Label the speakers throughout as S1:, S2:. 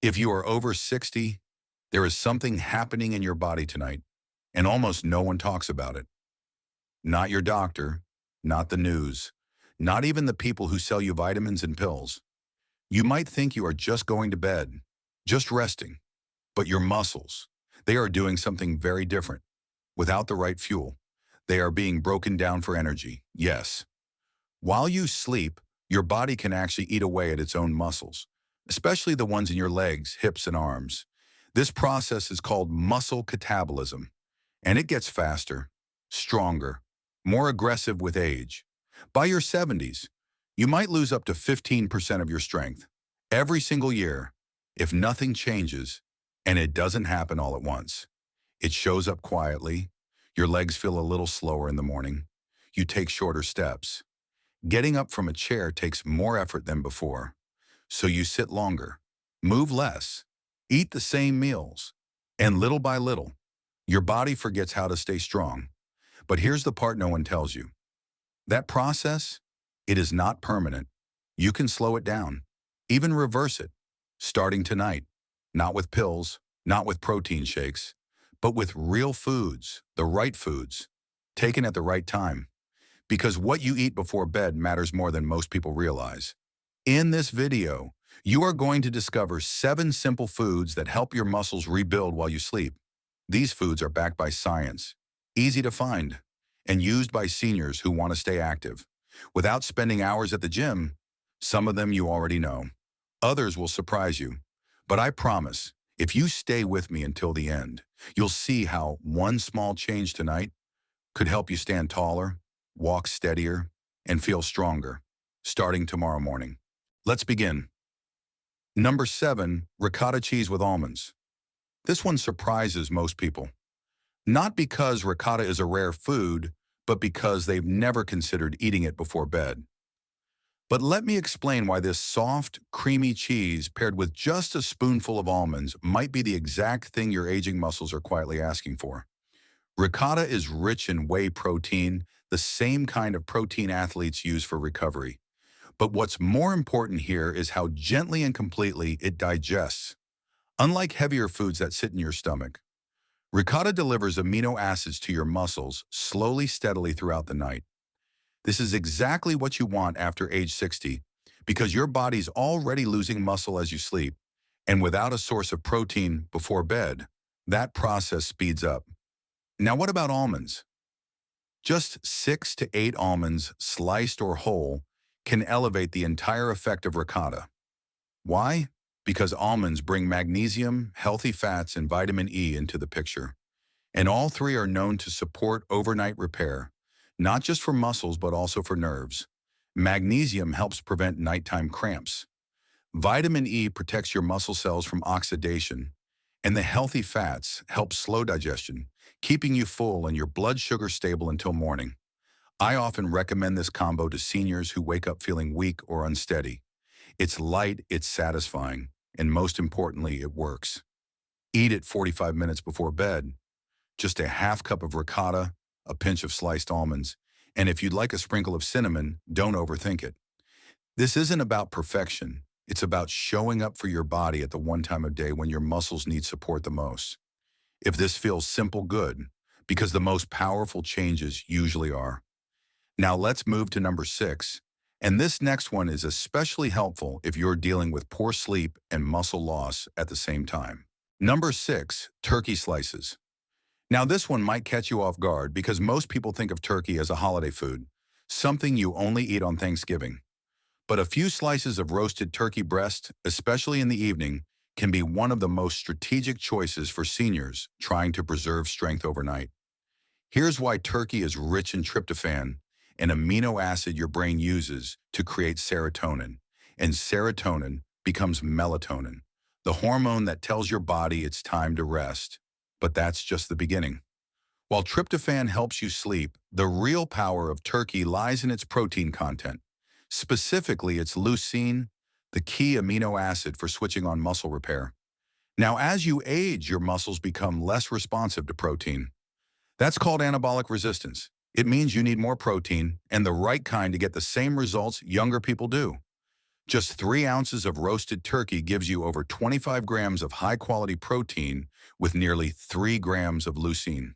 S1: If you are over 60, there is something happening in your body tonight, and almost no one talks about it. Not your doctor, not the news, not even the people who sell you vitamins and pills. You might think you are just going to bed, just resting, but your muscles, they are doing something very different. Without the right fuel, they are being broken down for energy. Yes. While you sleep, your body can actually eat away at its own muscles, especially the ones in your legs, hips, and arms. This process is called muscle catabolism, and it gets faster, stronger, more aggressive with age. By your 70s, you might lose up to 15% of your strength every single year if nothing changes, and it doesn't happen all at once. It shows up quietly. Your legs feel a little slower in the morning. You take shorter steps. Getting up from a chair takes more effort than before, so you sit longer, move less, eat the same meals, and little by little, your body forgets how to stay strong. But here's the part no one tells you. That process, it is not permanent. You can slow it down, even reverse it, starting tonight, not with pills, not with protein shakes, but with real foods, the right foods, taken at the right time. Because what you eat before bed matters more than most people realize. In this video, you are going to discover 7 simple foods that help your muscles rebuild while you sleep. These foods are backed by science, easy to find, and used by seniors who want to stay active. Without spending hours at the gym, some of them you already know. Others will surprise you. But I promise, if you stay with me until the end, you'll see how one small change tonight could help you stand taller, walk steadier, and feel stronger, starting tomorrow morning. Let's begin. Number 7, ricotta cheese with almonds. This one surprises most people. Not because ricotta is a rare food, but because they've never considered eating it before bed. But let me explain why this soft, creamy cheese paired with just a spoonful of almonds might be the exact thing your aging muscles are quietly asking for. Ricotta is rich in whey protein, the same kind of protein athletes use for recovery. But what's more important here is how gently and completely it digests. Unlike heavier foods that sit in your stomach, ricotta delivers amino acids to your muscles slowly, steadily throughout the night. This is exactly what you want after age 60, because your body's already losing muscle as you sleep, and without a source of protein before bed, that process speeds up. Now what about almonds? Just 6 to 8 almonds, sliced or whole, can elevate the entire effect of ricotta. Why? Because almonds bring magnesium, healthy fats, and vitamin E into the picture. And all three are known to support overnight repair, not just for muscles but also for nerves. Magnesium helps prevent nighttime cramps. Vitamin E protects your muscle cells from oxidation, and the healthy fats help slow digestion, keeping you full and your blood sugar stable until morning. I often recommend this combo to seniors who wake up feeling weak or unsteady. It's light, it's satisfying, and most importantly, it works. Eat it 45 minutes before bed. Just a half cup of ricotta, a pinch of sliced almonds, and if you'd like a sprinkle of cinnamon, don't overthink it. This isn't about perfection. It's about showing up for your body at the one time of day when your muscles need support the most. If this feels simple, good, because the most powerful changes usually are. Now let's move to number 6, and this next one is especially helpful if you're dealing with poor sleep and muscle loss at the same time. Number 6, turkey slices. Now this one might catch you off guard because most people think of turkey as a holiday food, something you only eat on Thanksgiving. But a few slices of roasted turkey breast, especially in the evening, can be one of the most strategic choices for seniors trying to preserve strength overnight. Here's why turkey is rich in tryptophan, an amino acid your brain uses to create serotonin, and serotonin becomes melatonin, the hormone that tells your body it's time to rest. But that's just the beginning. While tryptophan helps you sleep, the real power of turkey lies in its protein content. Specifically, its leucine, the key amino acid for switching on muscle repair. Now, as you age, your muscles become less responsive to protein. That's called anabolic resistance. It means you need more protein and the right kind to get the same results younger people do. Just 3 ounces of roasted turkey gives you over 25 grams of high-quality protein with nearly 3 grams of leucine.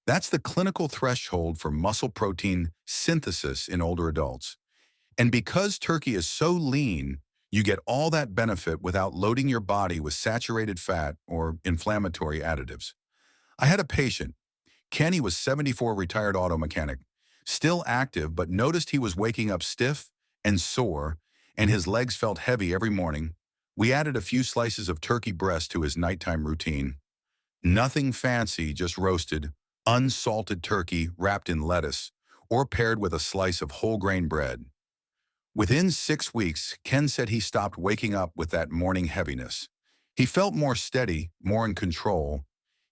S1: That's the clinical threshold for muscle protein synthesis in older adults. And because turkey is so lean, you get all that benefit without loading your body with saturated fat or inflammatory additives. I had a patient. Kenny was 74, retired auto mechanic, still active, but noticed he was waking up stiff and sore, and his legs felt heavy every morning. We added a few slices of turkey breast to his nighttime routine. Nothing fancy, just roasted, unsalted turkey wrapped in lettuce or paired with a slice of whole grain bread. Within 6 weeks, Ken said he stopped waking up with that morning heaviness. He felt more steady, more in control.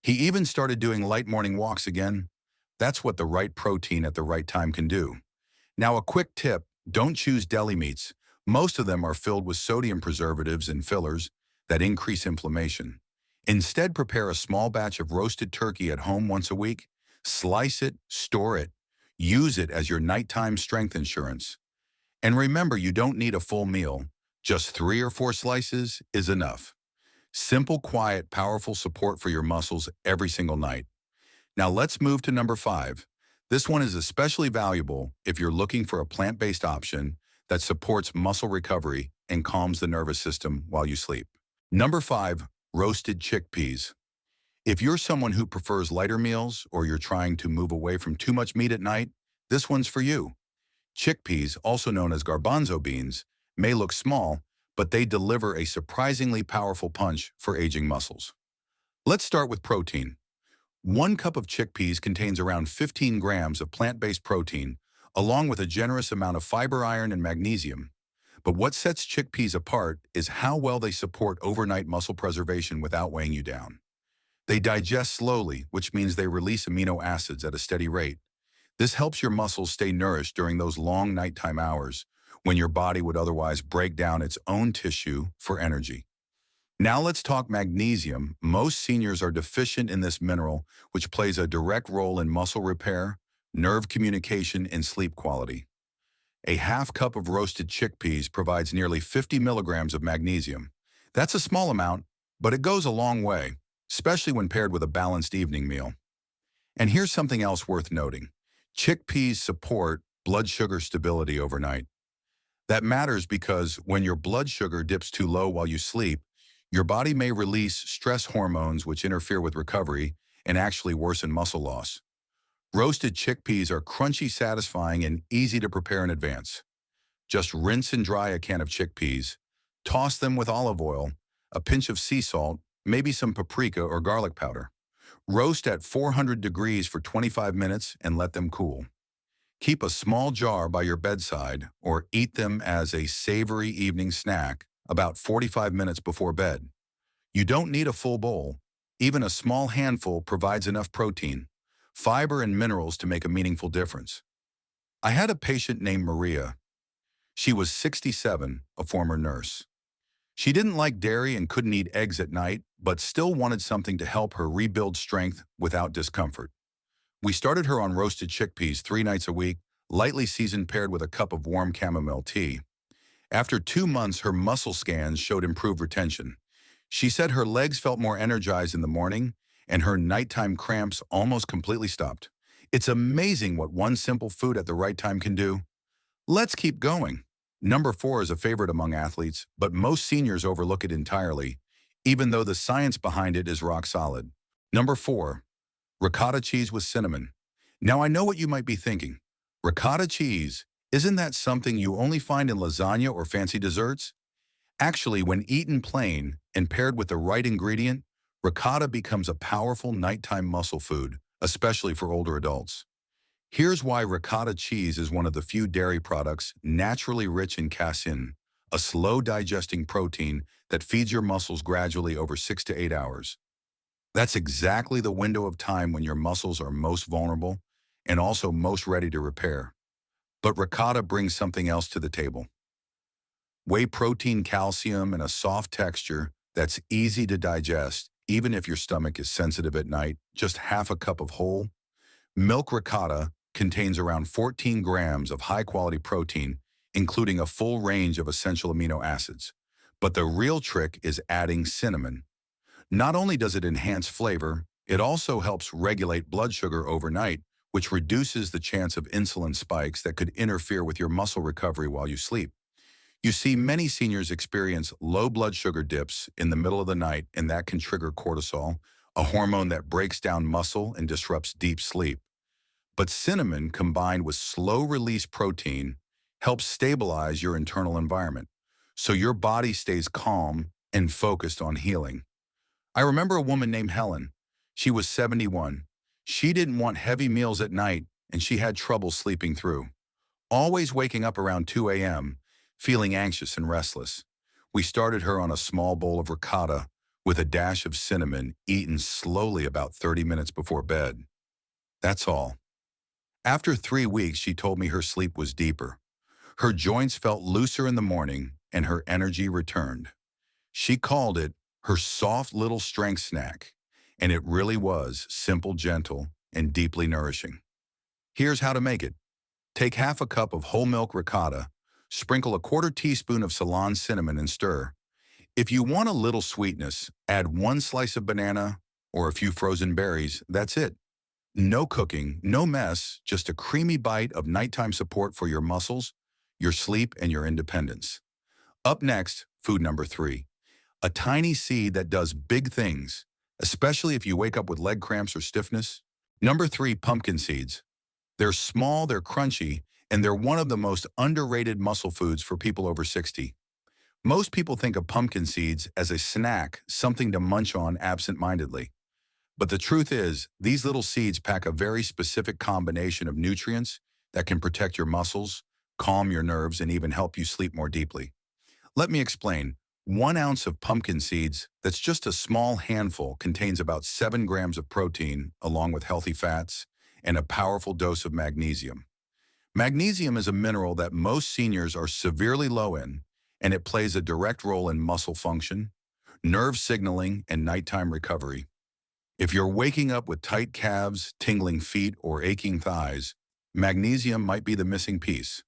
S1: He even started doing light morning walks again. That's what the right protein at the right time can do. Now, a quick tip: don't choose deli meats. Most of them are filled with sodium preservatives and fillers that increase inflammation. Instead, prepare a small batch of roasted turkey at home once a week. Slice it, store it, use it as your nighttime strength insurance. And remember, you don't need a full meal. Just 3 or 4 slices is enough. Simple, quiet, powerful support for your muscles every single night. Now let's move to number 5. This one is especially valuable if you're looking for a plant-based option that supports muscle recovery and calms the nervous system while you sleep. Number 5, roasted chickpeas. If you're someone who prefers lighter meals or you're trying to move away from too much meat at night, this one's for you. Chickpeas, also known as garbanzo beans, may look small, but they deliver a surprisingly powerful punch for aging muscles. Let's start with protein. 1 cup of chickpeas contains around 15 grams of plant-based protein, along with a generous amount of fiber, iron, and magnesium. But what sets chickpeas apart is how well they support overnight muscle preservation without weighing you down. They digest slowly, which means they release amino acids at a steady rate. This helps your muscles stay nourished during those long nighttime hours when your body would otherwise break down its own tissue for energy. Now let's talk magnesium. Most seniors are deficient in this mineral, which plays a direct role in muscle repair, nerve communication, and sleep quality. A half cup of roasted chickpeas provides nearly 50 milligrams of magnesium. That's a small amount, but it goes a long way, especially when paired with a balanced evening meal. And here's something else worth noting. Chickpeas support blood sugar stability overnight. That matters because when your blood sugar dips too low while you sleep, your body may release stress hormones which interfere with recovery and actually worsen muscle loss. Roasted chickpeas are crunchy, satisfying, and easy to prepare in advance. Just rinse and dry a can of chickpeas, toss them with olive oil, a pinch of sea salt, maybe some paprika or garlic powder. Roast at 400 degrees for 25 minutes and let them cool. Keep a small jar by your bedside or eat them as a savory evening snack about 45 minutes before bed. You don't need a full bowl. Even a small handful provides enough protein, fiber, and minerals to make a meaningful difference. I had a patient named Maria. She was 67, a former nurse. She didn't like dairy and couldn't eat eggs at night, but still wanted something to help her rebuild strength without discomfort. We started her on roasted chickpeas 3 nights a week, lightly seasoned, paired with a cup of warm chamomile tea. After 2 months, her muscle scans showed improved retention. She said her legs felt more energized in the morning, and her nighttime cramps almost completely stopped. It's amazing what one simple food at the right time can do. Let's keep going. Number 4 is a favorite among athletes, but most seniors overlook it entirely, even though the science behind it is rock solid. Number 4, ricotta cheese with cinnamon. Now I know what you might be thinking. Ricotta cheese, isn't that something you only find in lasagna or fancy desserts? Actually, when eaten plain and paired with the right ingredient, ricotta becomes a powerful nighttime muscle food, especially for older adults. Here's why: ricotta cheese is one of the few dairy products naturally rich in casein, a slow-digesting protein that feeds your muscles gradually over 6 to 8 hours. That's exactly the window of time when your muscles are most vulnerable and also most ready to repair. But ricotta brings something else to the table: whey protein, calcium, and a soft texture that's easy to digest, even if your stomach is sensitive at night. Just half a cup of whole milk ricotta contains around 14 grams of high-quality protein, including a full range of essential amino acids. But the real trick is adding cinnamon. Not only does it enhance flavor, it also helps regulate blood sugar overnight, which reduces the chance of insulin spikes that could interfere with your muscle recovery while you sleep. You see, many seniors experience low blood sugar dips in the middle of the night, and that can trigger cortisol, a hormone that breaks down muscle and disrupts deep sleep. But cinnamon, combined with slow-release protein, helps stabilize your internal environment, so your body stays calm and focused on healing. I remember a woman named Helen. She was 71. She didn't want heavy meals at night, and she had trouble sleeping through, always waking up around 2 a.m., feeling anxious and restless. We started her on a small bowl of ricotta with a dash of cinnamon, eaten slowly about 30 minutes before bed. That's all. After 3 weeks, she told me her sleep was deeper. Her joints felt looser in the morning, and her energy returned. She called it her soft little strength snack, and it really was simple, gentle, and deeply nourishing. Here's how to make it. Take half a cup of whole milk ricotta, sprinkle a quarter teaspoon of Ceylon cinnamon and stir. If you want a little sweetness, add 1 slice of banana or a few frozen berries. That's it. No cooking, no mess, just a creamy bite of nighttime support for your muscles, your sleep, and your independence. Up next, food number 3. A tiny seed that does big things, especially if you wake up with leg cramps or stiffness. Number 3, pumpkin seeds. They're small, they're crunchy, and they're one of the most underrated muscle foods for people over 60. Most people think of pumpkin seeds as a snack, something to munch on absent-mindedly. But the truth is, these little seeds pack a very specific combination of nutrients that can protect your muscles, calm your nerves, and even help you sleep more deeply. Let me explain. 1 ounce of pumpkin seeds, that's just a small handful, contains about 7 grams of protein, along with healthy fats, and a powerful dose of magnesium. Magnesium is a mineral that most seniors are severely low in, and it plays a direct role in muscle function, nerve signaling, and nighttime recovery. If you're waking up with tight calves, tingling feet, or aching thighs, magnesium might be the missing piece.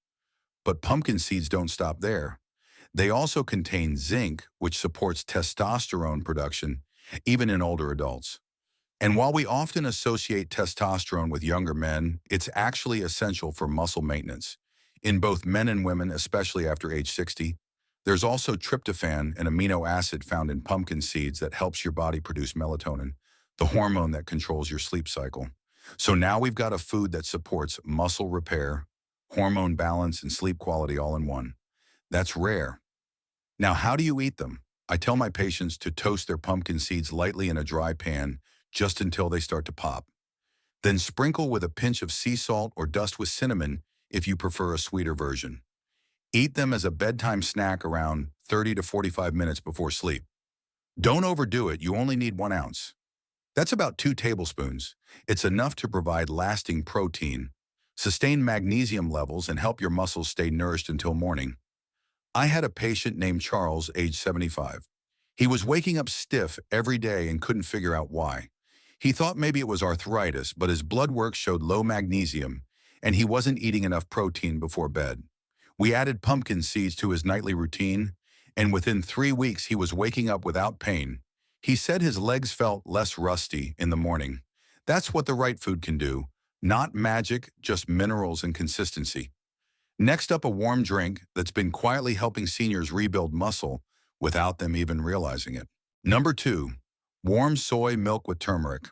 S1: But pumpkin seeds don't stop there. They also contain zinc, which supports testosterone production, even in older adults. And while we often associate testosterone with younger men, it's actually essential for muscle maintenance. In both men and women, especially after age 60, there's also tryptophan, an amino acid found in pumpkin seeds that helps your body produce melatonin, the hormone that controls your sleep cycle. So now we've got a food that supports muscle repair, hormone balance, and sleep quality all in one. That's rare. Now, how do you eat them? I tell my patients to toast their pumpkin seeds lightly in a dry pan just until they start to pop. Then sprinkle with a pinch of sea salt or dust with cinnamon if you prefer a sweeter version. Eat them as a bedtime snack around 30 to 45 minutes before sleep. Don't overdo it, you only need 1 ounce. That's about 2 tablespoons. It's enough to provide lasting protein, sustain magnesium levels, and help your muscles stay nourished until morning. I had a patient named Charles, age 75. He was waking up stiff every day and couldn't figure out why. He thought maybe it was arthritis, but his blood work showed low magnesium, and he wasn't eating enough protein before bed. We added pumpkin seeds to his nightly routine, and within 3 weeks he was waking up without pain. He said his legs felt less rusty in the morning. That's what the right food can do. Not magic, just minerals and consistency. Next up, a warm drink that's been quietly helping seniors rebuild muscle without them even realizing it. Number 2, warm soy milk with turmeric.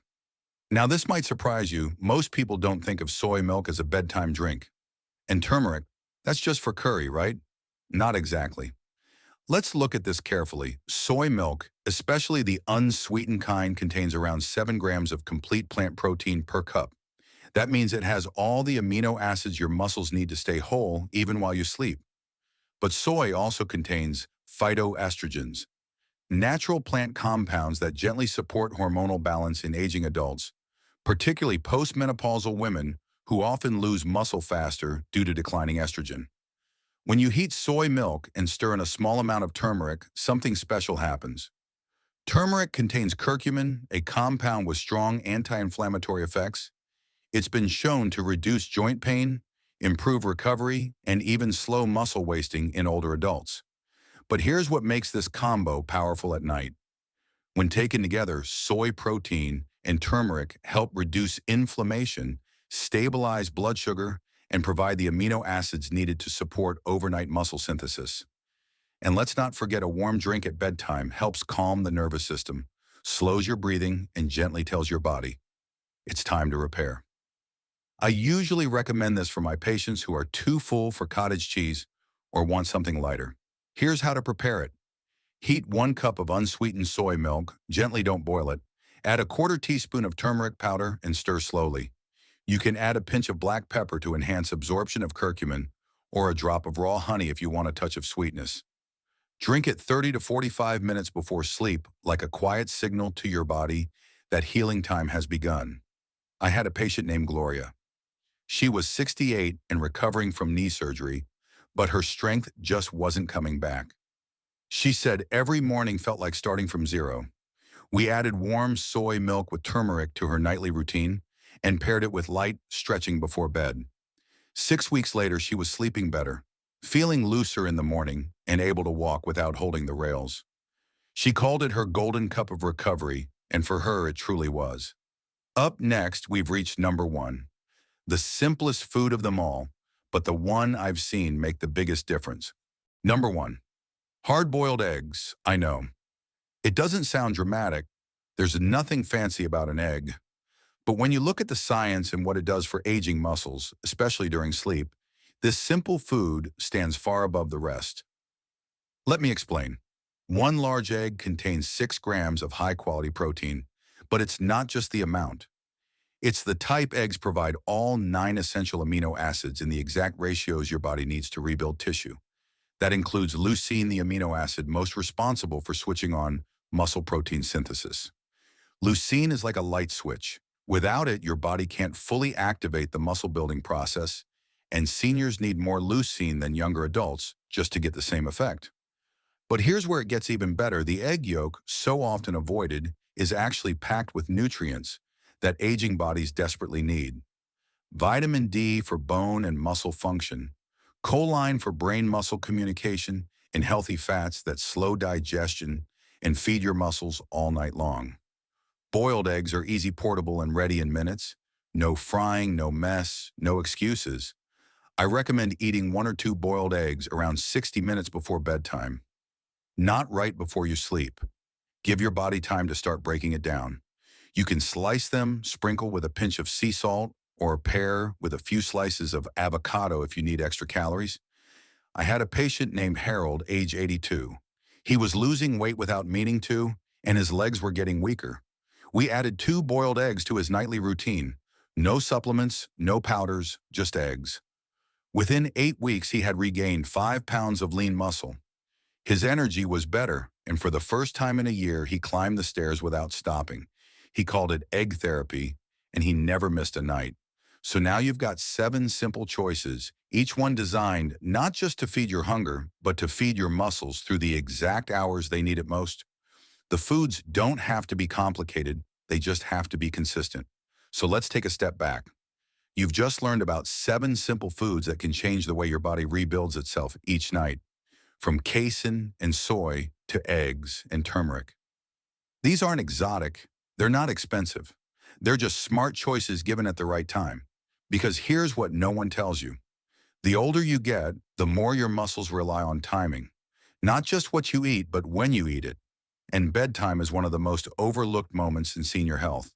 S1: Now this might surprise you. Most people don't think of soy milk as a bedtime drink. And turmeric, that's just for curry, right? Not exactly. Let's look at this carefully. Soy milk, especially the unsweetened kind, contains around 7 grams of complete plant protein per cup. That means it has all the amino acids your muscles need to stay whole even while you sleep. But soy also contains phytoestrogens, natural plant compounds that gently support hormonal balance in aging adults, particularly postmenopausal women who often lose muscle faster due to declining estrogen. When you heat soy milk and stir in a small amount of turmeric, something special happens. Turmeric contains curcumin, a compound with strong anti-inflammatory effects. It's been shown to reduce joint pain, improve recovery, and even slow muscle wasting in older adults. But here's what makes this combo powerful at night. When taken together, soy protein and turmeric help reduce inflammation, stabilize blood sugar, and provide the amino acids needed to support overnight muscle synthesis. And let's not forget a warm drink at bedtime helps calm the nervous system, slows your breathing, and gently tells your body, it's time to repair. I usually recommend this for my patients who are too full for cottage cheese or want something lighter. Here's how to prepare it. Heat 1 cup of unsweetened soy milk, gently don't boil it. Add a quarter teaspoon of turmeric powder and stir slowly. You can add a pinch of black pepper to enhance absorption of curcumin, or a drop of raw honey if you want a touch of sweetness. Drink it 30 to 45 minutes before sleep, like a quiet signal to your body that healing time has begun. I had a patient named Gloria. She was 68 and recovering from knee surgery, but her strength just wasn't coming back. She said every morning felt like starting from zero. We added warm soy milk with turmeric to her nightly routine and paired it with light stretching before bed. 6 weeks later, she was sleeping better, feeling looser in the morning and able to walk without holding the rails. She called it her golden cup of recovery, and for her it truly was. Up next, we've reached number one, the simplest food of them all, but the one I've seen make the biggest difference. Number one, hard-boiled eggs. I know. It doesn't sound dramatic. There's nothing fancy about an egg. But when you look at the science and what it does for aging muscles, especially during sleep, this simple food stands far above the rest. Let me explain. One large egg contains 6 grams of high-quality protein, but it's not just the amount. It's the type. Eggs provide all 9 essential amino acids in the exact ratios your body needs to rebuild tissue. That includes leucine, the amino acid most responsible for switching on muscle protein synthesis. Leucine is like a light switch. Without it, your body can't fully activate the muscle building process, and seniors need more leucine than younger adults just to get the same effect. But here's where it gets even better. The egg yolk, so often avoided, is actually packed with nutrients that aging bodies desperately need. Vitamin D for bone and muscle function, choline for brain-muscle communication, and healthy fats that slow digestion and feed your muscles all night long. Boiled eggs are easy, portable, and ready in minutes. No frying, no mess, no excuses. I recommend eating 1 or 2 boiled eggs around 60 minutes before bedtime. Not right before you sleep. Give your body time to start breaking it down. You can slice them, sprinkle with a pinch of sea salt, or pair with a few slices of avocado if you need extra calories. I had a patient named Harold, age 82. He was losing weight without meaning to, and his legs were getting weaker. We added 2 boiled eggs to his nightly routine. No supplements, no powders, just eggs. Within 8 weeks, he had regained 5 pounds of lean muscle. His energy was better, and for the first time in a year, he climbed the stairs without stopping. He called it egg therapy, and he never missed a night. So now you've got 7 simple choices, each one designed not just to feed your hunger, but to feed your muscles through the exact hours they need it most. The foods don't have to be complicated, they just have to be consistent. So let's take a step back. You've just learned about 7 simple foods that can change the way your body rebuilds itself each night, from casein and soy to eggs and turmeric. These aren't exotic, they're not expensive. They're just smart choices given at the right time. Because here's what no one tells you. The older you get, the more your muscles rely on timing. Not just what you eat, but when you eat it. And bedtime is one of the most overlooked moments in senior health.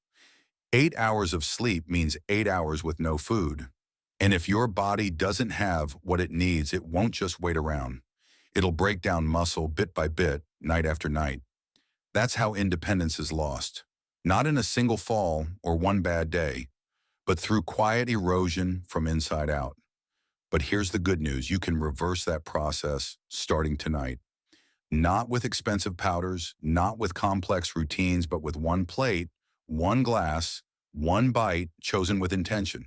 S1: 8 hours of sleep means 8 hours with no food. And if your body doesn't have what it needs, it won't just wait around. It'll break down muscle bit by bit, night after night. That's how independence is lost. Not in a single fall or one bad day, but through quiet erosion from inside out. But here's the good news. You can reverse that process starting tonight. Not with expensive powders, not with complex routines, but with 1 plate, 1 glass, 1 bite chosen with intention.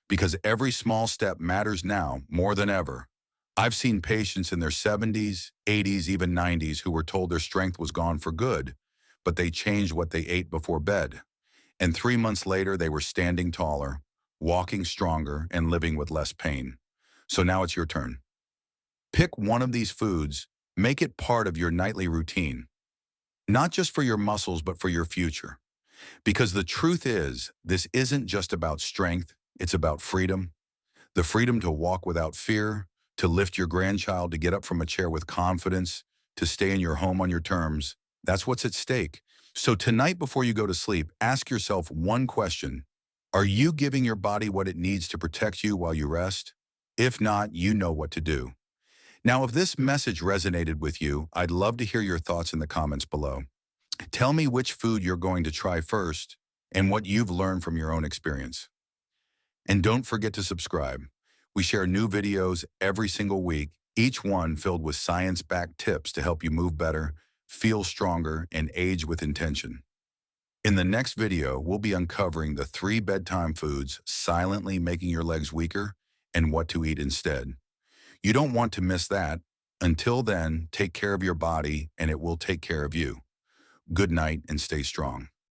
S1: Because every small step matters now more than ever. I've seen patients in their 70s, 80s, even 90s who were told their strength was gone for good, but they changed what they ate before bed. And 3 months later, they were standing taller, walking stronger, and living with less pain. So now it's your turn. Pick one of these foods, make it part of your nightly routine, not just for your muscles, but for your future. Because the truth is, this isn't just about strength, it's about freedom. The freedom to walk without fear, to lift your grandchild, to get up from a chair with confidence, to stay in your home on your terms. That's what's at stake. So tonight before you go to sleep, ask yourself one question. Are you giving your body what it needs to protect you while you rest? If not, you know what to do. Now, if this message resonated with you, I'd love to hear your thoughts in the comments below. Tell me which food you're going to try first and what you've learned from your own experience. And don't forget to subscribe. We share new videos every single week, each one filled with science-backed tips to help you move better, feel stronger, and age with intention. In the next video, we'll be uncovering the 3 bedtime foods silently making your legs weaker and what to eat instead. You don't want to miss that. Until then, take care of your body and it will take care of you. Good night and stay strong.